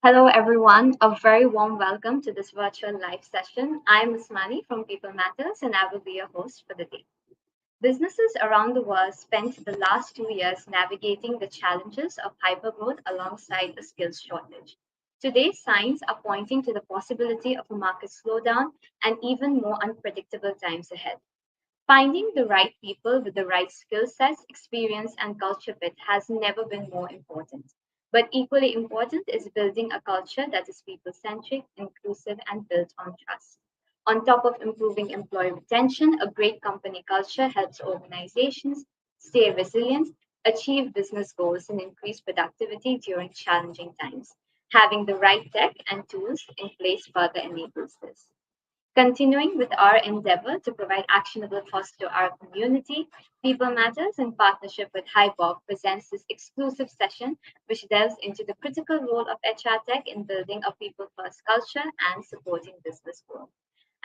Hello, everyone. A very warm welcome to this virtual live session. I'm Usmani from People Matters, and I will be your host for the day. Businesses around the world spent the last 2 years navigating the challenges of hypergrowth alongside a skills shortage. Today, signs are pointing to the possibility of a market slowdown and even more unpredictable times ahead. Finding the right people with the right skill sets, experience, and culture fit has never been more important. But equally important is building a culture that is people centric, inclusive, and built on trust. On top of improving employee retention, a great company culture helps organizations stay resilient, achieve business goals, and increase productivity during challenging times. Having the right tech and tools in place further enables this. Continuing with our endeavor to provide actionable thoughts to our community, People Matters in partnership with HiBob presents this exclusive session which delves into the critical role of HR tech in building a people first culture and supporting business growth.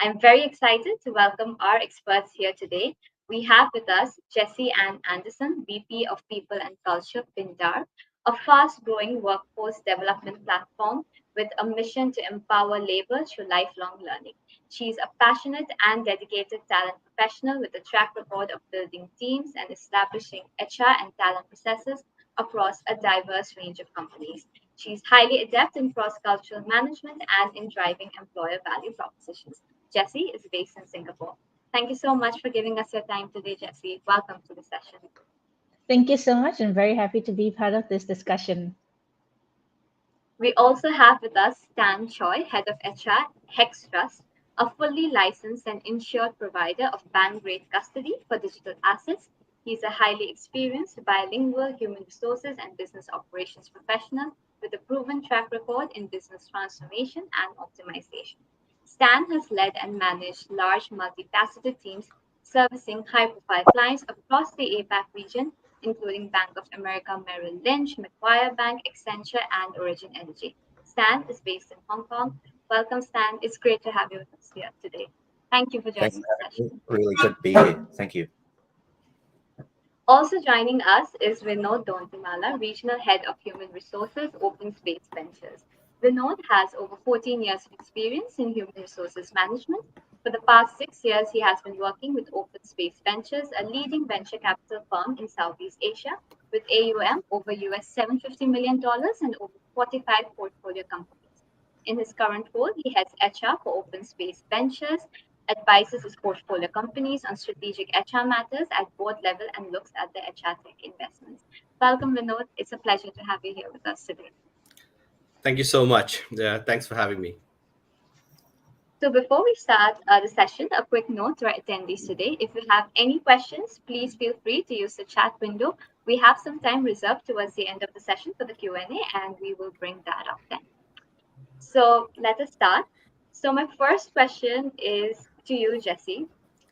I'm very excited to welcome our experts here today. We have with us Jessie Ann Anderson, VP of People and Culture, Pindar, a fast growing workforce development platform with a mission to empower labor through lifelong learning. She's a passionate and dedicated talent professional with a track record of building teams and establishing HR and talent processes across a diverse range of companies. She's highly adept in cross cultural management and in driving employer value propositions. Jessie is based in Singapore. Thank you so much for giving us your time today, Jessie. Welcome to the session. Thank you so much. I'm very happy to be part of this discussion. We also have with us Stan Choi, Head of HR, Hex Trust, a fully licensed and insured provider of bank grade custody for digital assets. He's a highly experienced bilingual human resources and business operations professional with a proven track record in business transformation and optimization. Stan has led and managed large multifaceted teams servicing high profile clients across the APAC region, including Bank of America Merrill Lynch, Macquarie Bank, Accenture, and Origin Energy. Stan is based in Hong Kong. Welcome, Stan. It's great to have you with us here today. Thank you for Thanks joining for the having me. session. Really good to be here. Thank you. Also joining us is Vinod Dontimala, Regional Head of Human Resources, Open Space Ventures. Vinod has over 14 years of experience in human resources management. For the past 6 years, he has been working with Open Space Ventures, a leading venture capital firm in Southeast Asia, with AUM over US $750 million and over 45 portfolio companies. In his current role, he heads HR for Open Space Ventures, advises his portfolio companies on strategic HR matters at board level, and looks at the HR tech investments. Welcome, Vinod. It's a pleasure to have you here with us today. Thank you so much. Thanks for having me. So before we start the session, a quick note to our attendees today. If you have any questions, please feel free to use the chat window. We have some time reserved towards the end of the session for the Q&A, and we will bring that up then. So let us start. So my first question is to you, Jessie.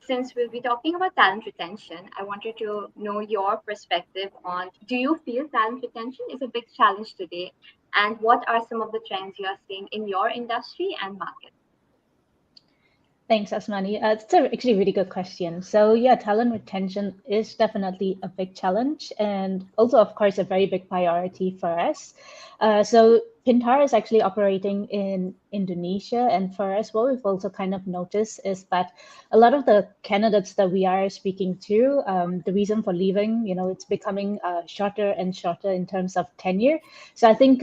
Since we'll be talking about talent retention, I wanted to know your perspective on, do you feel talent retention is a big challenge today? And what are some of the trends you are seeing in your industry and market? Thanks, Asmani. It's actually a really good question. So yeah, talent retention is definitely a big challenge and also, of course, a very big priority for us. So Pintar is actually operating in Indonesia. And for us, what we've also kind of noticed is that a lot of the candidates that we are speaking to, the reason for leaving, it's becoming shorter and shorter in terms of tenure. So I think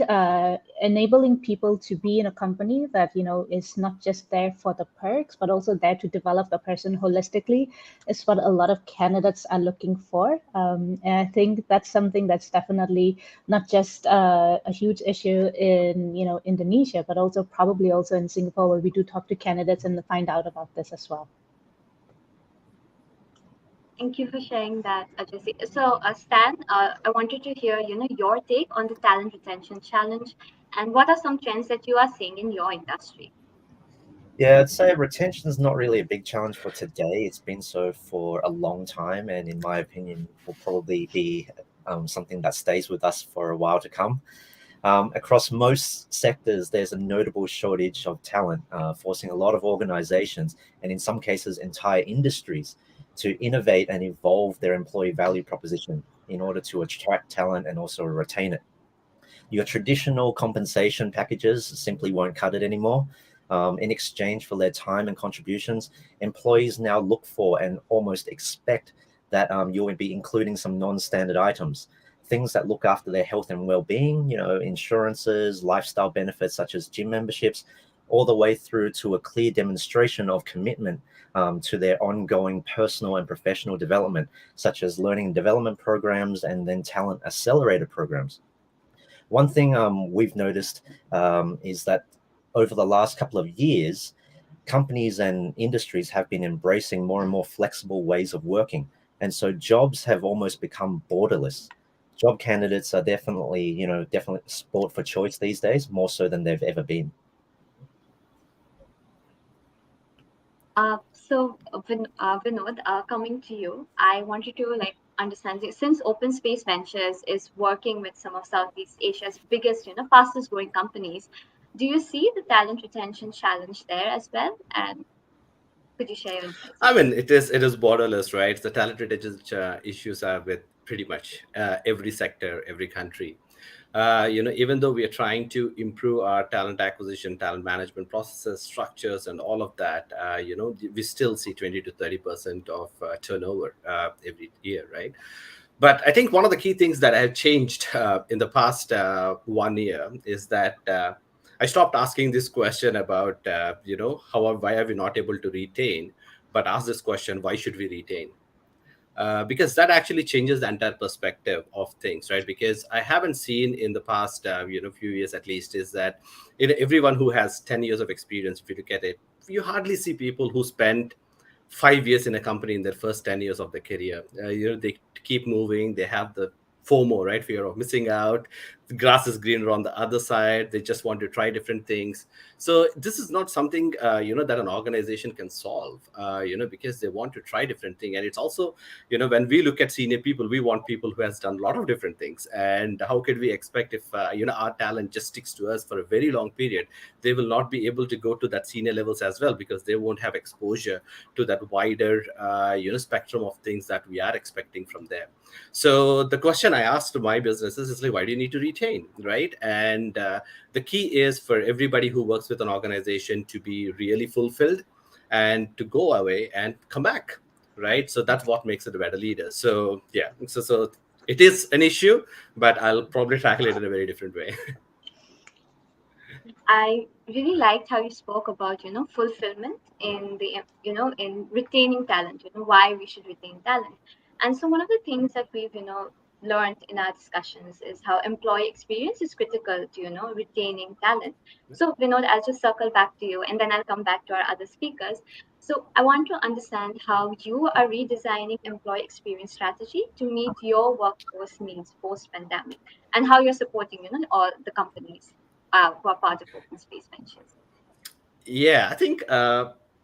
enabling people to be in a company that, is not just there for the perks, but also there to develop the person holistically is what a lot of candidates are looking for. And I think that's something that's definitely not just a huge issue in, Indonesia, but also probably also in Singapore, where we do talk to candidates and find out about this as well. Thank you for sharing that, Jessie. So, Stan, I wanted to hear, your take on the talent retention challenge, and what are some trends that you are seeing in your industry? Yeah, I'd say retention is not really a big challenge for today. It's been so for a long time, and in my opinion, will probably be something that stays with us for a while to come. Across most sectors, there's a notable shortage of talent, forcing a lot of organizations, and in some cases, entire industries, to innovate and evolve their employee value proposition in order to attract talent and also retain it. Your traditional compensation packages simply won't cut it anymore. In exchange for their time and contributions, employees now look for and almost expect that you'll be including some non-standard items, things that look after their health and well-being, insurances, lifestyle benefits such as gym memberships, all the way through to a clear demonstration of commitment to their ongoing personal and professional development, such as learning and development programs and then talent accelerator programs. One thing we've noticed is that over the last couple of years, companies and industries have been embracing more and more flexible ways of working. And so jobs have almost become borderless. Job candidates are definitely sport for choice these days, more so than they've ever been. Vinod, coming to you, I wanted to understand since Open Space Ventures is working with some of Southeast Asia's biggest, fastest growing companies. Do you see the talent retention challenge there as well? And could you share your insights I on mean, it is borderless, right? The talent retention issues are with pretty much every sector, every country. Even though we are trying to improve our talent acquisition, talent management processes, structures, and all of that, we still see 20 to 30% of turnover every year, right? But I think one of the key things that have changed in the past 1 year is that I stopped asking this question about, why are we not able to retain, but ask this question, why should we retain? Because that actually changes the entire perspective of things, right? Because I haven't seen in the past, few years at least, is that everyone who has 10 years of experience, if you look at it, you hardly see people who spend 5 years in a company in their first 10 years of their career. They keep moving. They have the FOMO, right? Fear of missing out. The grass is greener on the other side. They just want to try different things. So this is not something, that an organization can solve, because they want to try different things. And it's also, when we look at senior people, we want people who has done a lot of different things. And how could we expect if, our talent just sticks to us for a very long period, they will not be able to go to that senior levels as well, because they won't have exposure to that wider, spectrum of things that we are expecting from them. So the question I asked to my businesses is like, why do you need to retain, right? And the key is for everybody who works with an organization to be really fulfilled and to go away and come back, right? So that's what makes it a better leader. So yeah, so it is an issue, but I'll probably tackle it in a very different way. I really liked how you spoke about, fulfillment in in retaining talent, why we should retain talent. And so one of the things that we've, learned in our discussions is how employee experience is critical to, retaining talent. So, I'll just circle back to you and then I'll come back to our other speakers. So I want to understand how you are redesigning employee experience strategy to meet your workforce needs post-pandemic and how you're supporting, all the companies who are part of Open Space Ventures. Yeah, I think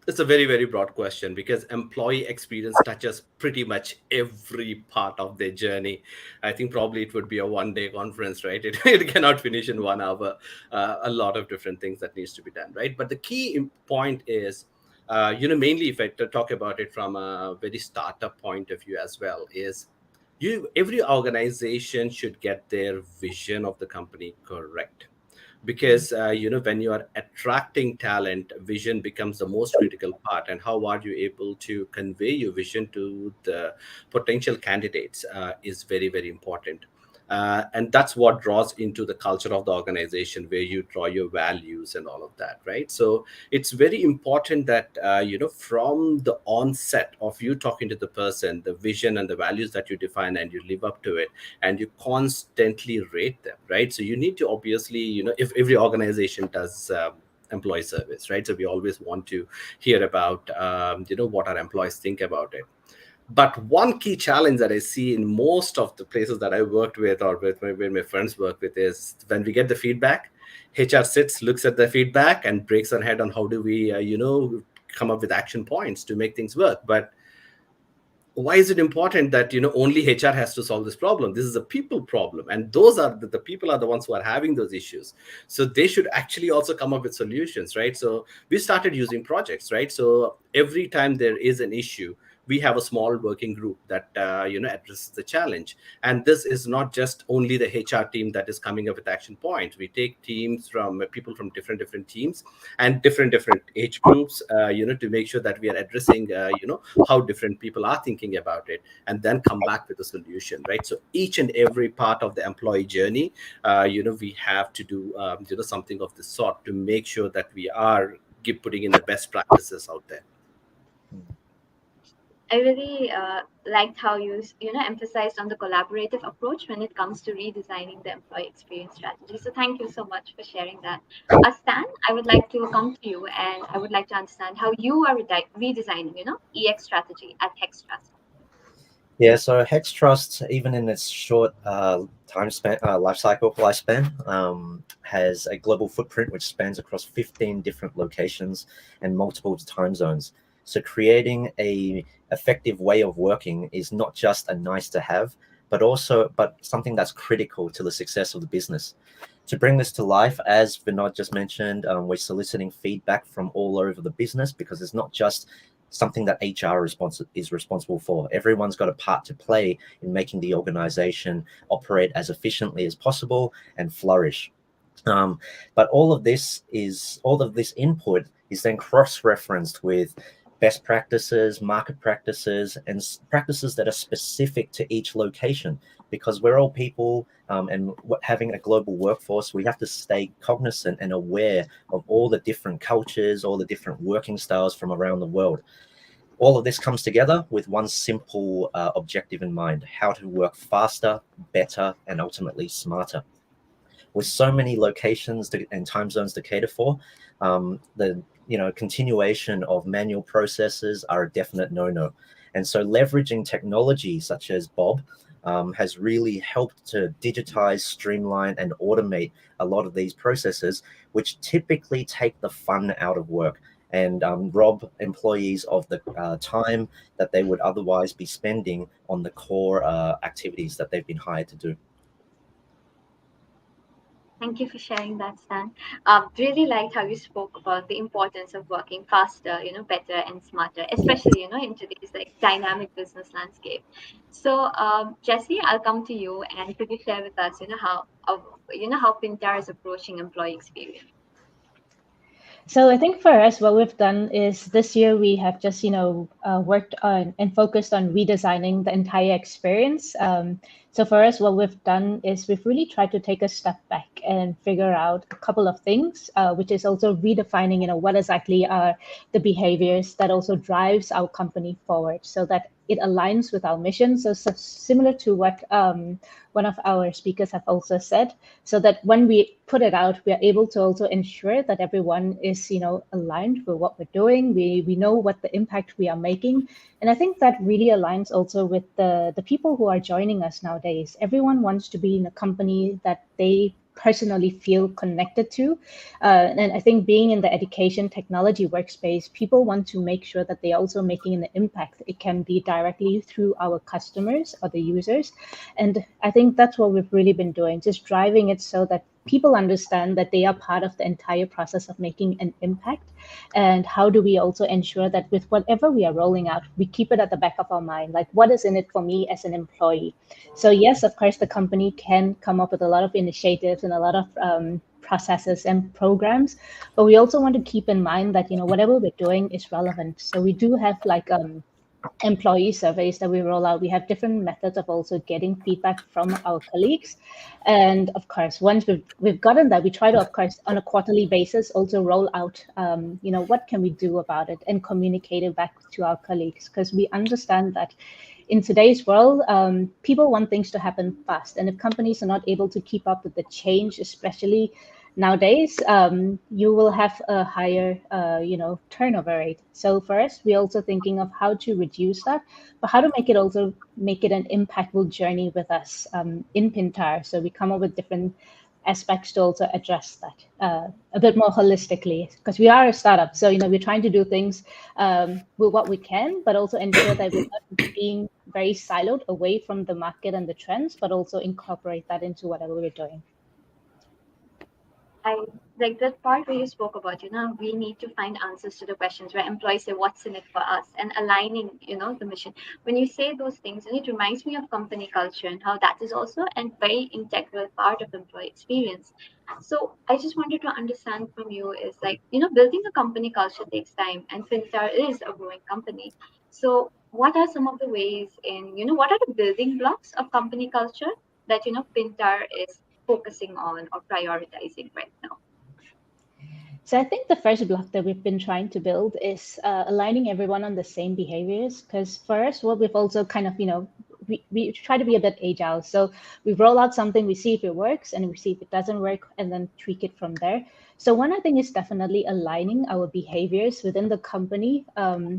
it's a very, very broad question because employee experience touches pretty much every part of their journey. I think probably it would be a 1 day conference, right? It cannot finish in 1 hour. A lot of different things that needs to be done, right? But the key point is, mainly if I talk about it from a very startup point of view as well, is every organization should get their vision of the company correct, because when you are attracting talent, vision becomes the most critical part. And how are you able to convey your vision to the potential candidates is very, very important. And that's what draws into the culture of the organization, where you draw your values and all of that, right? So it's very important that from the onset of you talking to the person, the vision and the values that you define, and you live up to it, and you constantly rate them, right? So you need to obviously, if every organization does employee service, right? So we always want to hear about what our employees think about it. But one key challenge that I see in most of the places that I worked with, or where my friends work with, is when we get the feedback, HR sits, looks at the feedback, and breaks their head on how do we, come up with action points to make things work. But why is it important that only HR has to solve this problem? This is a people problem, and those are the people are the ones who are having those issues. So they should actually also come up with solutions, right? So we started using projects, right? So every time there is an issue, we have a small working group that addresses the challenge. And this is not just only the HR team that is coming up with action points. We take teams from people from different teams and different age groups, to make sure that we are addressing how different people are thinking about it, and then come back with a solution, right? So each and every part of the employee journey, we have to do something of this sort to make sure that we are putting in the best practices out there. I really liked how you emphasized on the collaborative approach when it comes to redesigning the employee experience strategy. So thank you so much for sharing that. Stan, I would like to come to you, and I would like to understand how you are redesigning, EX strategy at Hex Trust. Yeah, so Hex Trust, even in its short lifespan, has a global footprint which spans across 15 different locations and multiple time zones. So creating a effective way of working is not just a nice to have, but something that's critical to the success of the business. To bring this to life, as Vinod just mentioned, we're soliciting feedback from all over the business, because it's not just something that HR is responsible for. Everyone's got a part to play in making the organization operate as efficiently as possible and flourish. But all of this input is then cross-referenced with best practices, market practices, and practices that are specific to each location. Because we're all people, and having a global workforce, we have to stay cognizant and aware of all the different cultures, all the different working styles from around the world. All of this comes together with one simple objective in mind: how to work faster, better, and ultimately smarter. With so many locations and time zones to cater for, the continuation of manual processes are a definite no-no. And so leveraging technology such as Bob has really helped to digitize, streamline, and automate a lot of these processes, which typically take the fun out of work and rob employees of the time that they would otherwise be spending on the core activities that they've been hired to do. Thank you for sharing that, Stan. Really liked how you spoke about the importance of working faster, better and smarter, especially, in today's dynamic business landscape. So, Jesse, I'll come to you, and could you share with us, how Pintar is approaching employee experience? So I think for us, what we've done is this year we have just, worked on and focused on redesigning the entire experience. So for us, what we've done is we've really tried to take a step back and figure out a couple of things, which is also redefining, what exactly are the behaviors that also drives our company forward, so that it aligns with our mission. So similar to what one of our speakers have also said, so that when we put it out, we are able to also ensure that everyone is, aligned with what we're doing. We know what the impact we are making. And I think that really aligns also with the people who are joining us nowadays. Everyone wants to be in a company that they personally feel connected to. And I think being in the education technology workspace, people want to make sure that they're also making an impact. It can be directly through our customers or the users. And I think that's what we've really been doing, just driving it so that people understand that they are part of the entire process of making an impact. And how do we also ensure that with whatever we are rolling out, we keep it at the back of our mind, like what is in it for me as an employee? So yes, of course, the company can come up with a lot of initiatives and a lot of processes and programs, but we also want to keep in mind that, whatever we're doing is relevant. So we do have employee surveys that we roll out. We have different methods of also getting feedback from our colleagues. And of course, once we've gotten that, we try to, of course, on a quarterly basis, also roll out, what can we do about it and communicate it back to our colleagues, because we understand that in today's world, people want things to happen fast. And if companies are not able to keep up with the change, especially nowadays, you will have a higher, turnover rate. So for us, we're also thinking of how to reduce that, but how to make it an impactful journey with us in Pintar. So we come up with different aspects to also address that a bit more holistically, because we are a startup. So, we're trying to do things with what we can, but also ensure that we're not being very siloed away from the market and the trends, but also incorporate that into whatever we're doing. I like that part where you spoke about, we need to find answers to the questions where employees say, what's in it for us, and aligning, the mission. When you say those things, and it reminds me of company culture and how that is also a very integral part of employee experience. So I just wanted to understand from you is like, building a company culture takes time, and Fintar is a growing company. So what are some of the ways what are the building blocks of company culture that, Pintar is focusing on or prioritizing right now? So I think the first block that we've been trying to build is aligning everyone on the same behaviors. Because for us, what we've also kind of, we try to be a bit agile. So we roll out something, we see if it works, and we see if it doesn't work, and then tweak it from there. So one, I think, is definitely aligning our behaviors within the company,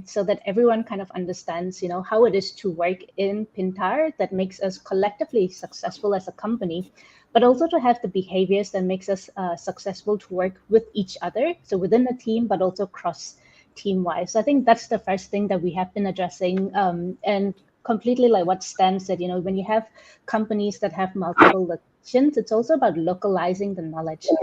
so that everyone kind of understands, how it is to work in Pintar that makes us collectively successful as a company, but also to have the behaviors that makes us successful to work with each other. So within the team, but also cross team wise. So I think that's the first thing that we have been addressing. And completely like what Stan said, when you have companies that have multiple locations, it's also about localizing the knowledge. So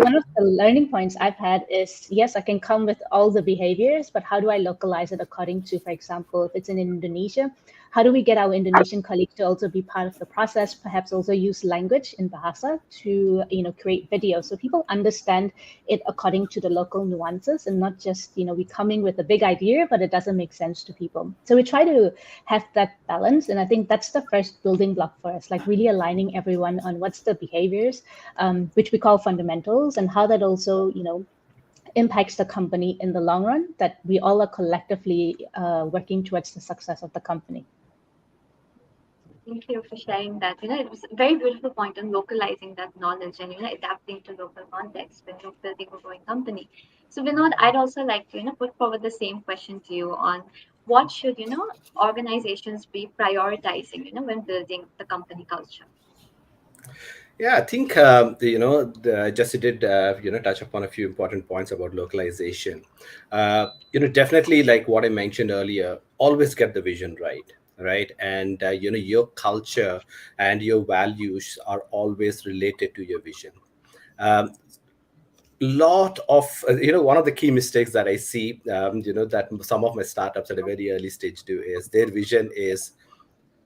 one of the learning points I've had is, yes, I can come with all the behaviors, but how do I localize it according to, for example, if it's in Indonesia, how do we get our Indonesian colleagues to also be part of the process, perhaps also use language in Bahasa to, create videos so people understand it according to the local nuances and not just, we coming with a big idea, but it doesn't make sense to people. So we try to have that balance. And I think that's the first building block for us, like really aligning everyone on what's the behaviors, which we call fundamentals, and how that also, impacts the company in the long run, that we all are collectively working towards the success of the company. Thank you for sharing that. It was a very beautiful point on localizing that knowledge and, adapting to local context when you're building a growing company. So, Vinod, I'd also like to, put forward the same question to you on what should, organizations be prioritizing, when building the company culture? Yeah, I think Jesse did touch upon a few important points about localization. Definitely like what I mentioned earlier, always get the vision right, right? And your culture and your values are always related to your vision. Um, lot of one of the key mistakes that I see, that some of my startups at a very early stage do is their vision is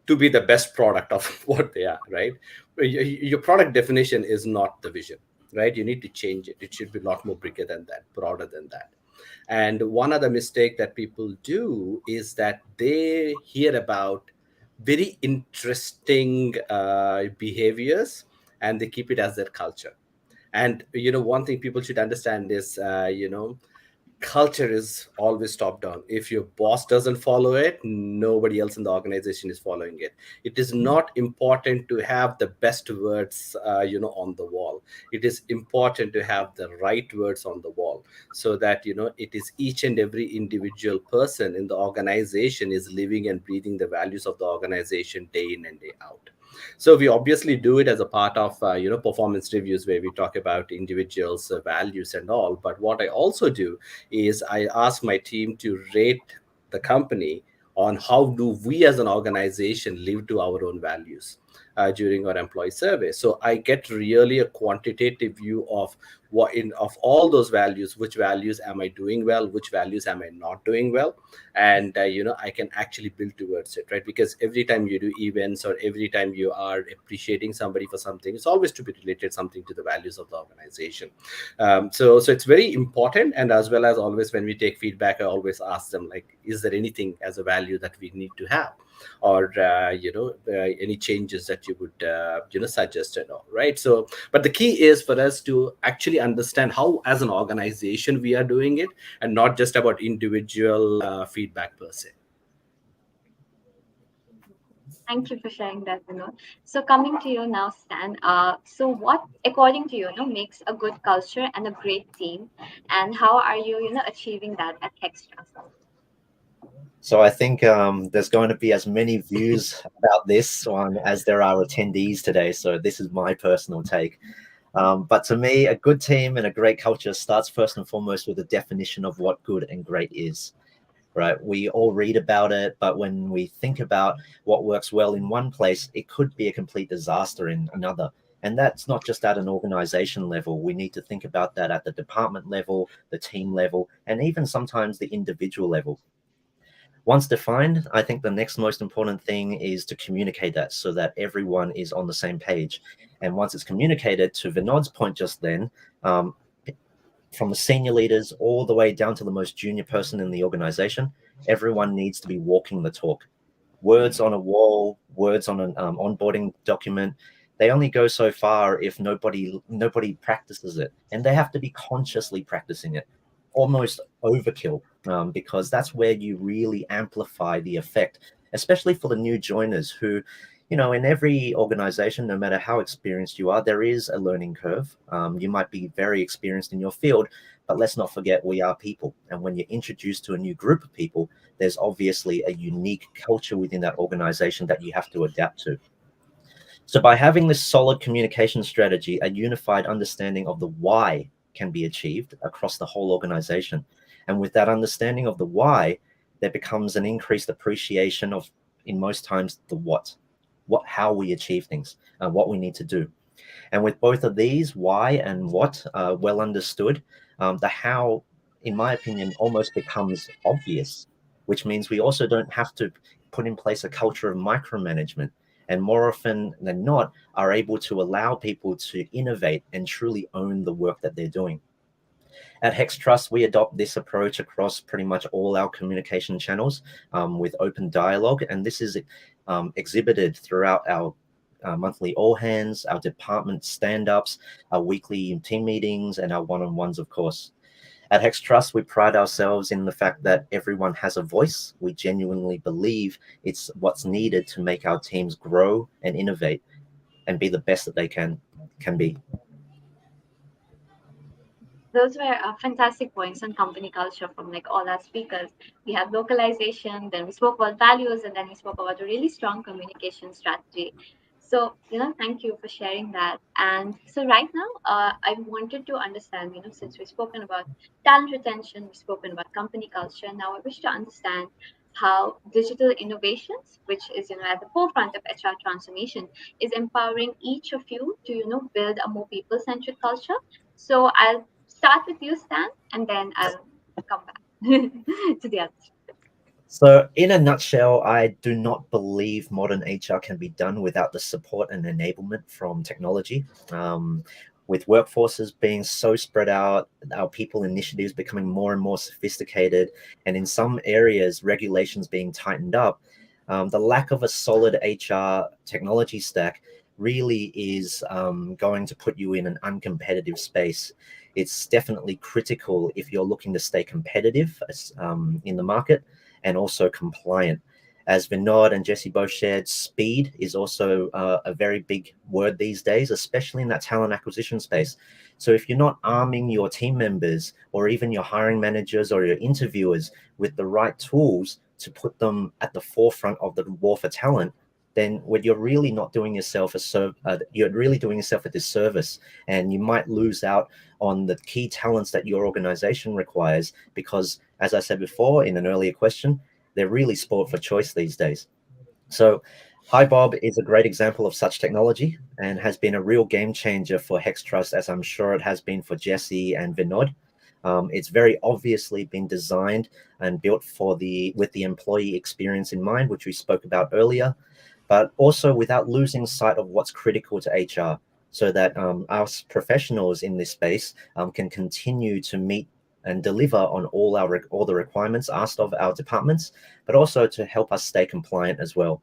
to be the best product of what they are, right? Your product definition is not the vision, right? You need to change it. It should be a lot more bigger than that, broader than that. And one other mistake that people do is that they hear about very interesting behaviors and they keep it as their culture. And one thing people should understand is culture is always top down. If your boss doesn't follow it, nobody else in the organization is following it. It is not important to have the best words on the wall. It is important to have the right words on the wall, so that it is each and every individual person in the organization is living and breathing the values of the organization day in and day out. So we obviously do it as a part of performance reviews where we talk about individuals values and all. But what I also do is I ask my team to rate the company on how do we as an organization live to our own values during our employee survey. So I get really a quantitative view of what in of all those values, which values am I doing well, which values am I not doing well, and I can actually build towards it, right? Because every time you do events or every time you are appreciating somebody for something, it's always to be related something to the values of the organization. So it's very important. And as well as always when we take feedback, I always ask them, like, is there anything as a value that we need to have, or any changes that you would suggest and all, right? So but the key is for us to actually understand how as an organization we are doing it, and not just about individual feedback per se. Thank you for sharing that, Vinod. So coming to you now, Stan. So what, according to you, makes a good culture and a great team, and how are you, achieving that at Hextra? So I think there's going to be as many views about this one as there are attendees today. So this is my personal take. But to me, a good team and a great culture starts first and foremost with a definition of what good and great is. Right? We all read about it, but when we think about what works well in one place, it could be a complete disaster in another. And that's not just at an organization level. We need to think about that at the department level, the team level, and even sometimes the individual level. Once defined, I think the next most important thing is to communicate that so that everyone is on the same page. And once it's communicated, to Vinod's point just then, um, from the senior leaders all the way down to the most junior person in the organization, everyone needs to be walking the talk. Words on a wall, words on an onboarding document, they only go so far if nobody practices it, and they have to be consciously practicing it, almost overkill, because that's where you really amplify the effect, especially for the new joiners who, in every organization, no matter how experienced you are, there is a learning curve. You might be very experienced in your field, but let's not forget we are people. And when you're introduced to a new group of people, there's obviously a unique culture within that organization that you have to adapt to. So by having this solid communication strategy, a unified understanding of the why can be achieved across the whole organization. And with that understanding of the why, there becomes an increased appreciation of, in most times, the how we achieve things, what we need to do. And with both of these, why and what, well understood, the how, in my opinion, almost becomes obvious, which means we also don't have to put in place a culture of micromanagement. And more often than not, are able to allow people to innovate and truly own the work that they're doing. At Hex Trust, we adopt this approach across pretty much all our communication channels, with open dialogue. And this is exhibited throughout our monthly all hands, our department stand-ups, our weekly team meetings, and our one-on-ones, of course. At Hex Trust, we pride ourselves in the fact that everyone has a voice. We genuinely believe it's what's needed to make our teams grow and innovate and be the best that they can be. Those were fantastic points on company culture from like all our speakers. We have localization, then we spoke about values, and then we spoke about a really strong communication strategy. So, thank you for sharing that. And so, right now, I wanted to understand, since we've spoken about talent retention, we've spoken about company culture. Now, I wish to understand how digital innovations, which is, at the forefront of HR transformation, is empowering each of you to, build a more people-centric culture. So, I'll start with you, Stan, and then I'll come back to the others. So, in a nutshell, I do not believe modern HR can be done without the support and enablement from technology. With workforces being so spread out, our people initiatives becoming more and more sophisticated, and in some areas, regulations being tightened up, the lack of a solid HR technology stack really is going to put you in an uncompetitive space. It's definitely critical if you're looking to stay competitive in the market and also compliant. As Vinod and Jesse both shared, speed is also a very big word these days, especially in that talent acquisition space. So if you're not arming your team members or even your hiring managers or your interviewers with the right tools to put them at the forefront of the war for talent, then when you're really not doing yourself you're really doing yourself a disservice, and you might lose out on the key talents that your organization requires because, as I said before in an earlier question, they're really sport for choice these days. So HiBob is a great example of such technology and has been a real game changer for Hex Trust, as I'm sure it has been for Jesse and Vinod. It's very obviously been designed and built with the employee experience in mind, which we spoke about earlier, but also without losing sight of what's critical to HR, so that us professionals in this space can continue to meet and deliver on all the requirements asked of our departments, but also to help us stay compliant as well.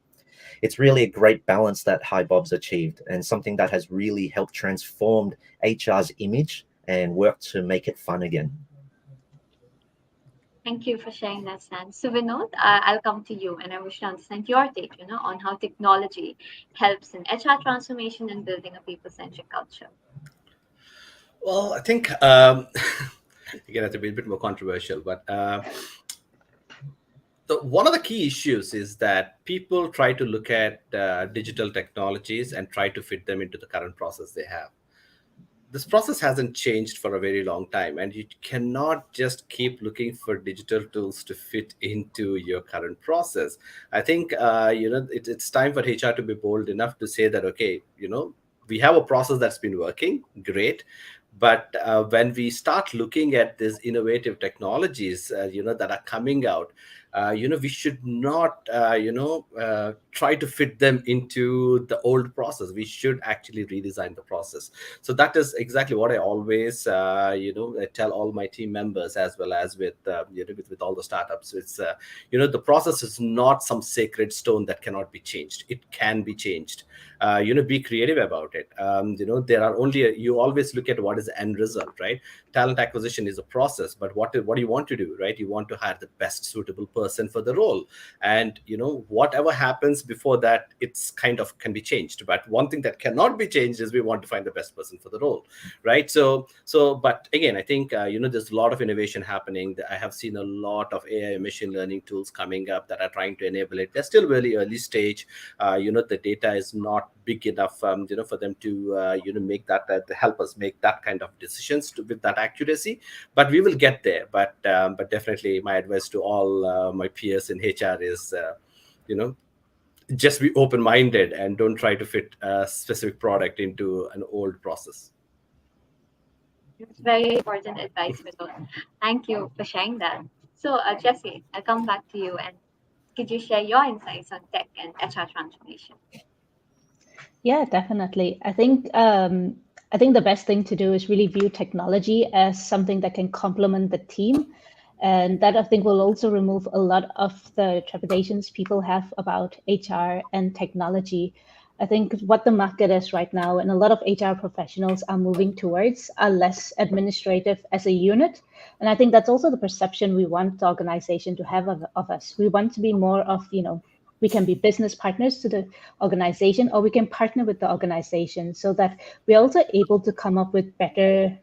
It's really a great balance that HiBob's achieved, and something that has really helped transform HR's image and work to make it fun again. Thank you for sharing that, Stan. So, Vinod, I'll come to you, and I wish to understand your take, on how technology helps in HR transformation and building a people-centric culture. Well, I think again, that's a bit more controversial, but one of the key issues is that people try to look at digital technologies and try to fit them into the current process they have. This process hasn't changed for a very long time, and you cannot just keep looking for digital tools to fit into your current process. I think it's time for HR to be bold enough to say that, okay, we have a process that's been working great, but when we start looking at these innovative technologies that are coming out, we should not try to fit them into the old process. We should actually redesign the process. So that is exactly what I always I tell all my team members, as well as with with all the startups. It's the process is not some sacred stone that cannot be changed. It can be changed. Be creative about it. There are only you always look at what is the end result, right? Talent acquisition is a process, but what do you want to do, right? You want to hire the best suitable person for the role, and whatever happens before that, it's kind of can be changed. But one thing that cannot be changed is we want to find the best person for the role, right? But again, I think there's a lot of innovation happening. I have seen a lot of AI and machine learning tools coming up that are trying to enable it. They're still really early stage. The data is not big enough for them to make that help us make that kind of decisions with that accuracy, but we will get there. But definitely my advice to all my peers in HR is just be open-minded and don't try to fit a specific product into an old process. It's very important advice, Vinod. Thank you for sharing that. So, Jesse, I'll come back to you, and could you share your insights on tech and HR transformation? Yeah, definitely. I think the best thing to do is really view technology as something that can complement the team. And that I think will also remove a lot of the trepidations people have about HR and technology. I think what the market is right now, and a lot of HR professionals are moving towards, are less administrative as a unit. And I think that's also the perception we want the organization to have of us. We want to be more of, we can be business partners to the organization, or we can partner with the organization so that we're also able to come up with better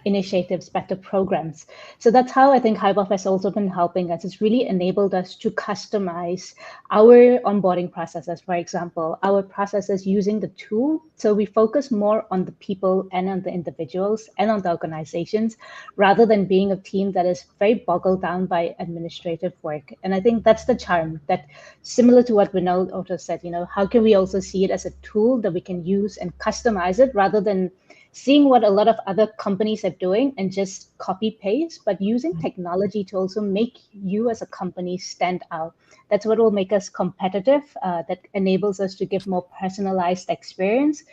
initiatives, better programs. So that's how I think HiBob has also been helping us. It's really enabled us to customize our onboarding processes, for example, our processes using the tool. So we focus more on the people and on the individuals and on the organizations, rather than being a team that is very boggled down by administrative work. And I think that's the charm, that similar to what Vinod also said, how can we also see it as a tool that we can use and customize it, rather than seeing what a lot of other companies are doing and just copy paste, but using technology to also make you as a company stand out. That's what will make us competitive. That enables us to give more personalized experience.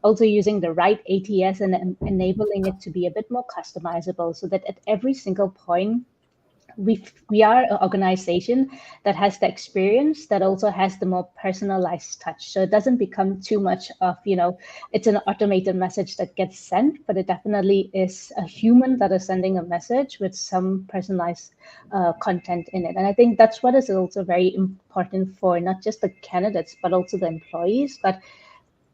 Also using the right ATS and enabling it to be a bit more customizable, so that at every single point, we are an organization that has the experience, that also has the more personalized touch. So it doesn't become too much of, it's an automated message that gets sent, but it definitely is a human that is sending a message with some personalized content in it. And I think that's what is also very important for not just the candidates, but also the employees. But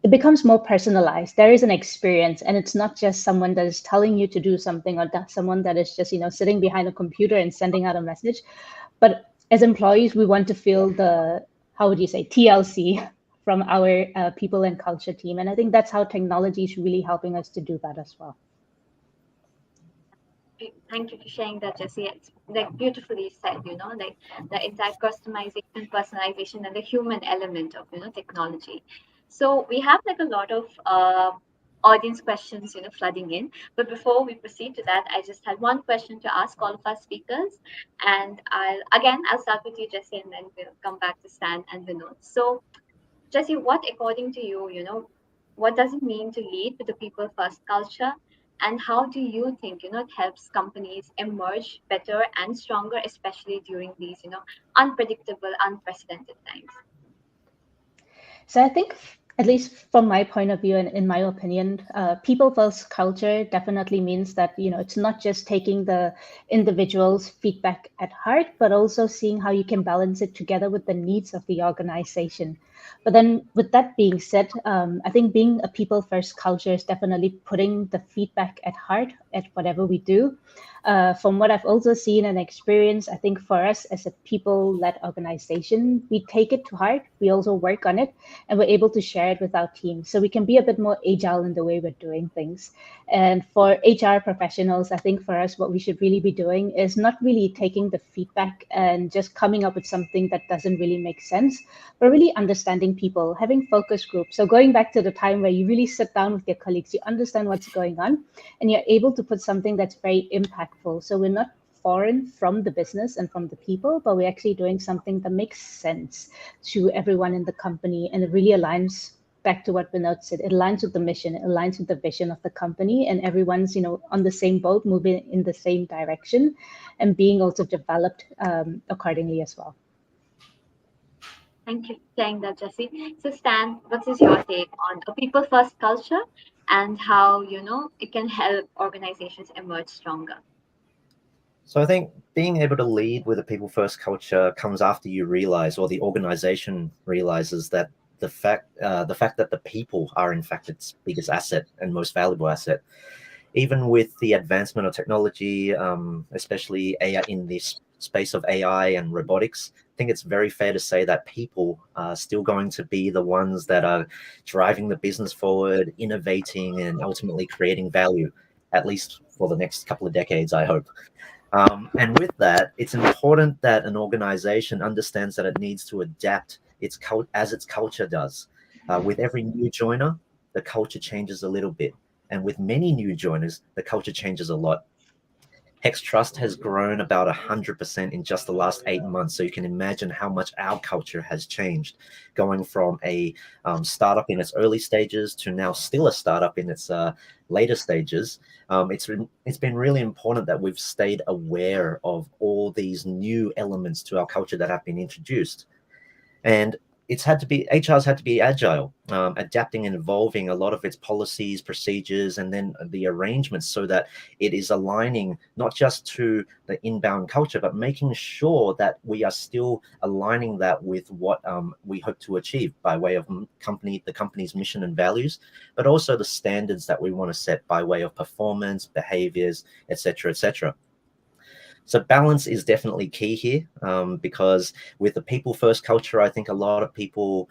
it becomes more personalized. There is an experience, and it's not just someone that is telling you to do something, or someone that is just sitting behind a computer and sending out a message. But as employees, we want to feel the, how would you say, TLC from our people and culture team. And I think that's how technology is really helping us to do that as well. Thank you for sharing that, Jesse. It's like beautifully said, like the entire customization, personalization, and the human element of technology. So we have like a lot of audience questions, flooding in. But before we proceed to that, I just had one question to ask all of our speakers, and I'll start with you, Jesse, and then we'll come back to Stan and Vinod. So, Jesse, what according to you, what does it mean to lead with a people first culture? And how do you think, it helps companies emerge better and stronger, especially during these, unpredictable, unprecedented times? So I think, at least from my point of view and in my opinion, people first culture definitely means that, it's not just taking the individual's feedback at heart, but also seeing how you can balance it together with the needs of the organization. But then with that being said, I think being a people first culture is definitely putting the feedback at heart at whatever we do. From what I've also seen and experienced, I think for us as a people-led organization, we take it to heart, we also work on it, and we're able to share it with our team. So we can be a bit more agile in the way we're doing things. And for HR professionals, I think for us, what we should really be doing is not really taking the feedback and just coming up with something that doesn't really make sense, but really understanding understanding people, having focus groups. So going back to the time where you really sit down with your colleagues, you understand what's going on, and you're able to put something that's very impactful. So we're not foreign from the business and from the people, but we're actually doing something that makes sense to everyone in the company, and it really aligns back to what Vinod said. It aligns with the mission, it aligns with the vision of the company, and everyone's on the same boat, moving in the same direction, and being also developed accordingly as well. Thank you for sharing that, Jesse. So, Stan, what is your take on a people first culture and how, it can help organizations emerge stronger? So I think being able to lead with a people first culture comes after you realize, or the organization realizes, that the fact that the people are in fact its biggest asset and most valuable asset. Even with the advancement of technology, especially AI, in this space of AI and robotics, I think it's very fair to say that people are still going to be the ones that are driving the business forward, innovating, and ultimately creating value, at least for the next couple of decades, I hope. And with that, it's important that an organization understands that it needs to adapt as its culture does. With every new joiner, the culture changes a little bit. And with many new joiners, the culture changes a lot. Hex Trust has grown about 100% in just the last 8 months. So you can imagine how much our culture has changed, going from a startup in its early stages to now still a startup in its later stages. It's been really important that we've stayed aware of all these new elements to our culture that have been introduced. And HR's had to be agile, adapting and evolving a lot of its policies, procedures, and then the arrangements so that it is aligning not just to the inbound culture, but making sure that we are still aligning that with what we hope to achieve by way of the company's mission and values, but also the standards that we want to set by way of performance, behaviors, etc., etc. So balance is definitely key here, because with the people first culture, I think a lot of people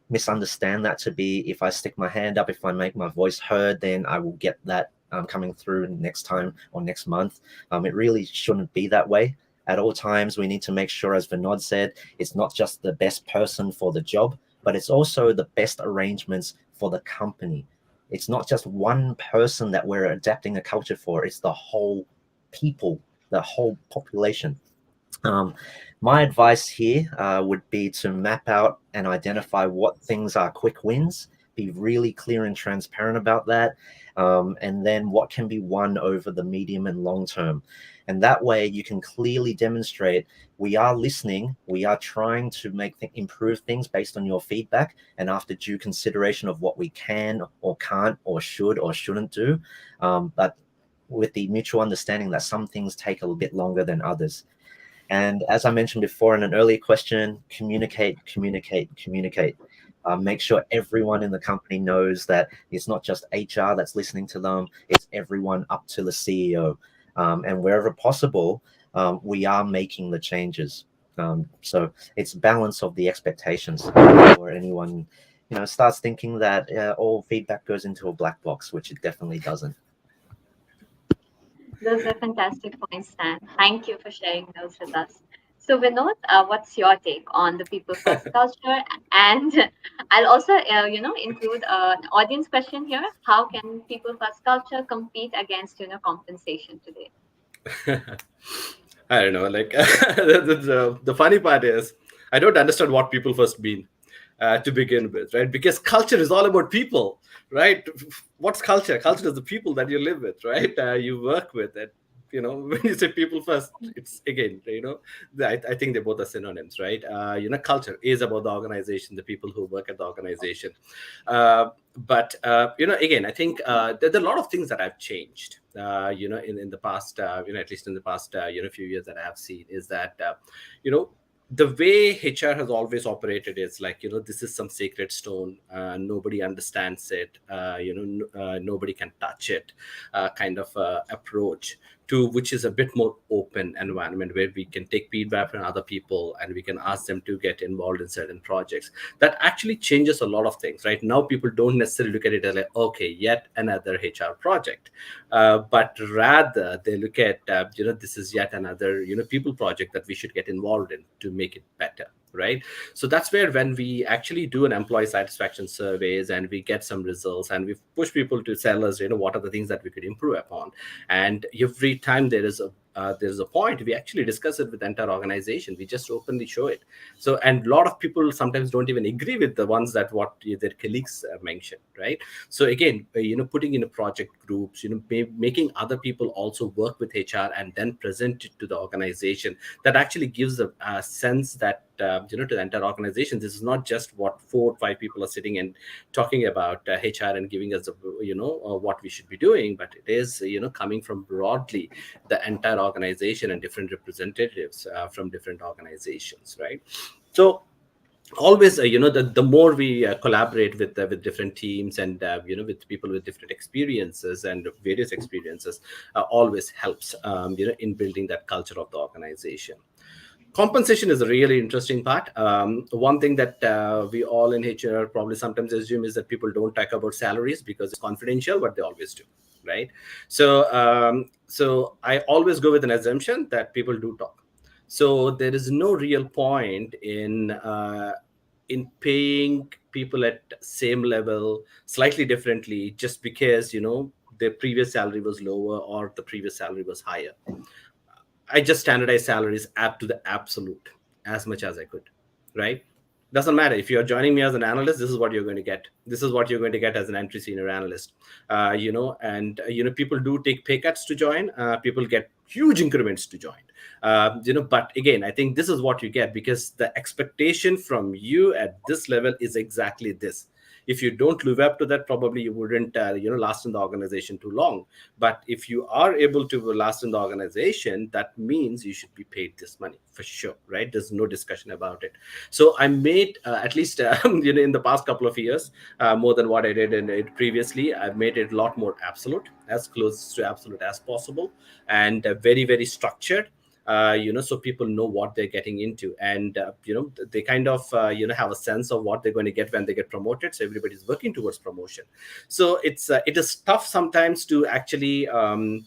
misunderstand that to be, if I stick my hand up, if I make my voice heard, then I will get that coming through next time or next month. It really shouldn't be that way. At all times, we need to make sure, as Vinod said, it's not just the best person for the job, but it's also the best arrangements for the company. It's not just one person that we're adapting a culture for, it's the whole people, the whole population. My advice here would be to map out and identify what things are quick wins, be really clear and transparent about that, and then what can be won over the medium and long term. And that way you can clearly demonstrate we are listening, we are trying to improve things based on your feedback and after due consideration of what we can or can't or should or shouldn't do. But with the mutual understanding that some things take a little bit longer than others. And as I mentioned before in an earlier question, communicate. Make sure everyone in the company knows that it's not just HR that's listening to them, it's everyone up to the CEO. And wherever possible, we are making the changes. So it's balance of the expectations before anyone starts thinking that all feedback goes into a black box, which it definitely doesn't. Those are fantastic points, Stan. Thank you for sharing those with us. So, Vinod, what's your take on the people first culture? And I'll also, include an audience question here. How can people first culture compete against, compensation today? I don't know. Like the funny part is, I don't understand what people first mean to begin with, right? Because culture is all about people, right? What's culture? Culture is the people that you live with, right? You work with it. When you say people first, it's again, I think they both are synonyms, right? Culture is about the organization, the people who work at the organization. But again, I think there are a lot of things that have changed. In the past, at least in the past, few years that I have seen is that, the way HR has always operated is like, this is some sacred stone. Nobody understands it. Nobody can touch it. Kind of approach to which is a bit more open environment where we can take feedback from other people and we can ask them to get involved in certain projects. That actually changes a lot of things, right? Now people don't necessarily look at it as like, okay, yet another HR project, but rather they look at, this is yet another, people project that we should get involved in to make it better. right? So that's where, when we actually do an employee satisfaction surveys and we get some results and we push people to tell us, what are the things that we could improve upon, and every time there is a point, we actually discuss it with the entire organization. We just openly show it. So, and a lot of people sometimes don't even agree with the ones that what their colleagues mentioned, right? So again, putting in a project groups, making other people also work with HR and then present it to the organization, that actually gives a sense that to the entire organization, this is not just what 4 or 5 people are sitting and talking about HR and giving us what we should be doing, but it is coming from broadly the entire organization and different representatives from different organizations, right? So always the more we collaborate with different teams and with people with different experiences and various experiences, always helps in building that culture of the organization. Compensation is a really interesting part. One thing that we all in HR probably sometimes assume is that people don't talk about salaries because it's confidential, but they always do, right? So I always go with an assumption that people do talk. So there is no real point in paying people at same level slightly differently just because their previous salary was lower or the previous salary was higher. I just standardized salaries up to the absolute as much as I could, right? Doesn't matter if you're joining me as an analyst. This is what you're going to get. This is what you're going to get as an entry senior analyst. And people do take pay cuts to join. People get huge increments to join. But again, I think this is what you get because the expectation from you at this level is exactly this. If you don't live up to that, probably you wouldn't last in the organization too long. But if you are able to last in the organization, that means you should be paid this money for sure, right? There's no discussion about it. So I made at least in the past couple of years, more than what I did in it previously. I've made it a lot more absolute, as close to absolute as possible, and very, very structured. So people know what they're getting into, and they kind of have a sense of what they're going to get when they get promoted. So everybody's working towards promotion. So it is tough sometimes to actually when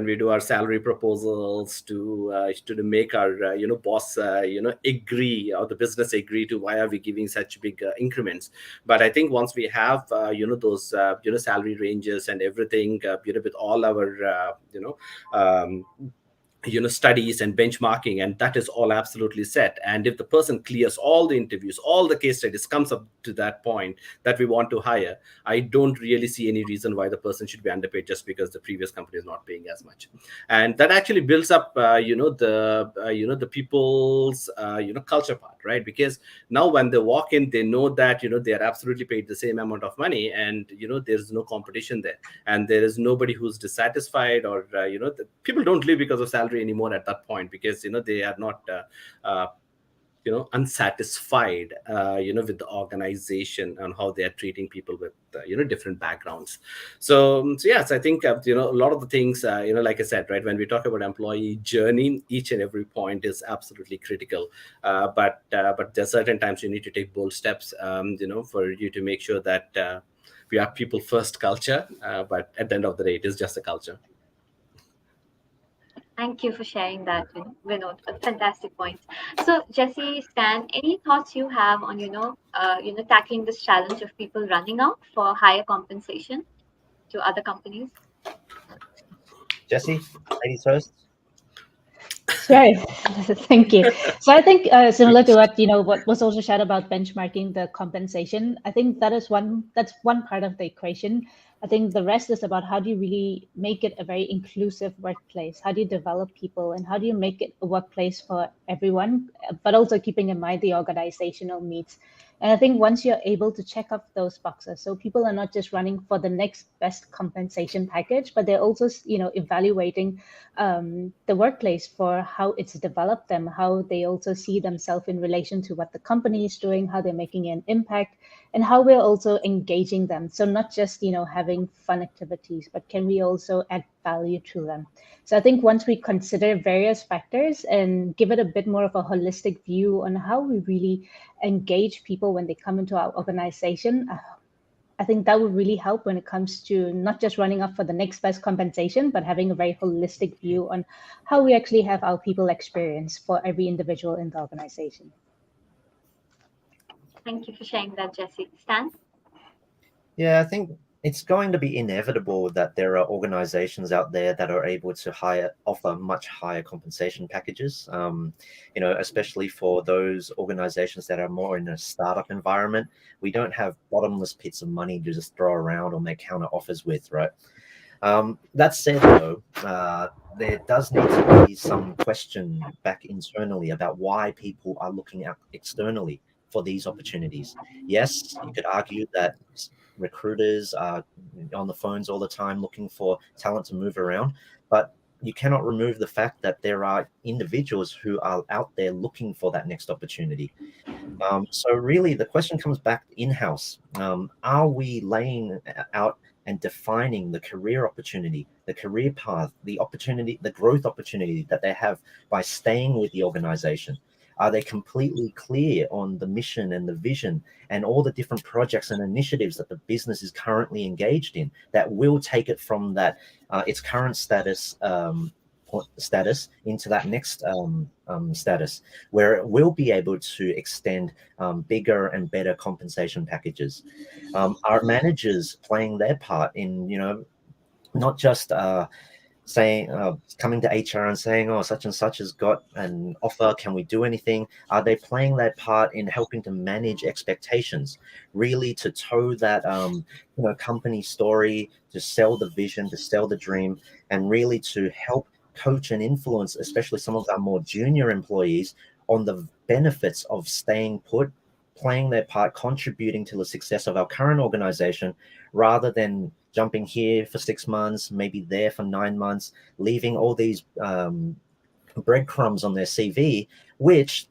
we do our salary proposals to make our boss agree, or the business agree to why are we giving such big increments. But I think once we have those salary ranges and everything with all our studies and benchmarking, and that is all absolutely set, and if the person clears all the interviews, all the case studies, comes up to that point that we want to hire, I don't really see any reason why the person should be underpaid just because the previous company is not paying as much. And that actually builds up the people's culture part, right? Because now when they walk in, they know that they are absolutely paid the same amount of money, and there's no competition there, and there is nobody who's dissatisfied, or people don't leave because of salary anymore at that point, because they are not unsatisfied with the organization and how they are treating people with different backgrounds. So yes, I think a lot of the things like I said, right, when we talk about employee journey, each and every point is absolutely critical, but there are certain times you need to take bold steps for you to make sure that we are people first culture, but at the end of the day, it is just a culture. Thank you for sharing that, Vinod. A fantastic point. So, Jesse, Stan, any thoughts you have on tackling this challenge of people running out for higher compensation to other companies? Jesse, ladies first. Sure. Thank you. So I think similar to what was also shared about benchmarking the compensation, I think that's one part of the equation. I think the rest is about how do you really make it a very inclusive workplace? How do you develop people, and how do you make it a workplace for everyone, but also keeping in mind the organizational needs? And I think once you're able to check off those boxes, so people are not just running for the next best compensation package, but they're also evaluating the workplace for how it's developed them, how they also see themselves in relation to what the company is doing, how they're making an impact, and how we're also engaging them. So not just having fun activities, but can we also add value to them? So I think once we consider various factors and give it a bit more of a holistic view on how we really engage people when they come into our organization, I think that would really help when it comes to not just running up for the next best compensation, but having a very holistic view on how we actually have our people experience for every individual in the organization. Thank you for sharing that, Jesse. Stan? Yeah, I think it's going to be inevitable that there are organizations out there that are able to offer much higher compensation packages. Especially for those organizations that are more in a startup environment. We don't have bottomless pits of money to just throw around or make counter offers with, right? That said, though, there does need to be some question back internally about why people are looking out externally for these opportunities. Yes, you could argue that recruiters are on the phones all the time looking for talent to move around, but you cannot remove the fact that there are individuals who are out there looking for that next opportunity. So really, the question comes back in-house. Are we laying out and defining the career opportunity, the career path, the opportunity, the growth opportunity that they have by staying with the organization? Are they completely clear on the mission and the vision and all the different projects and initiatives that the business is currently engaged in that will take it from that its current status into that next status, where it will be able to extend bigger and better compensation packages? Are managers playing their part in, not just saying, coming to HR and saying, oh, such and such has got an offer, can we do anything? Are they playing their part in helping to manage expectations, really to toe that company story, to sell the vision, to sell the dream, and really to help coach and influence, especially some of our more junior employees, on the benefits of staying put, playing their part, contributing to the success of our current organization, rather than jumping here for 6 months, maybe there for 9 months, leaving all these breadcrumbs on their CV, which,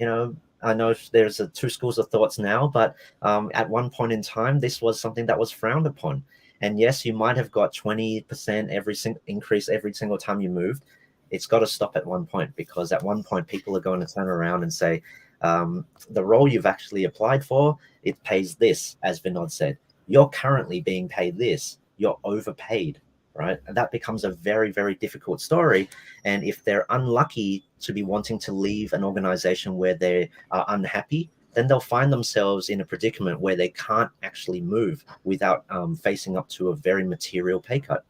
I know there's two schools of thoughts now, but at one point in time, this was something that was frowned upon. And yes, you might have got 20% increase every single time you moved. It's got to stop at one point, because at one point people are going to turn around and say, the role you've actually applied for, it pays this, as Vinod said. You're currently being paid this. You're overpaid, right? And that becomes a very, very difficult story. And if they're unlucky to be wanting to leave an organization where they are unhappy, then they'll find themselves in a predicament where they can't actually move without facing up to a very material pay cut.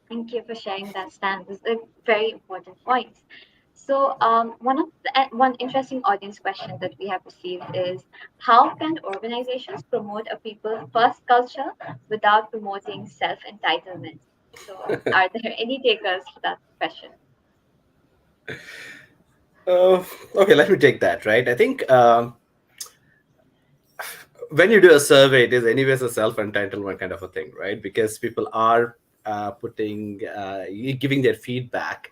Thank you for sharing that, Stan. This is a very important point. So, one interesting audience question that we have received is, how can organizations promote a people-first culture without promoting self-entitlement? So, are there any takers to that question? Okay, let me take that. Right, I think when you do a survey, it is anyways a self-entitlement kind of a thing, right? Because people are giving their feedback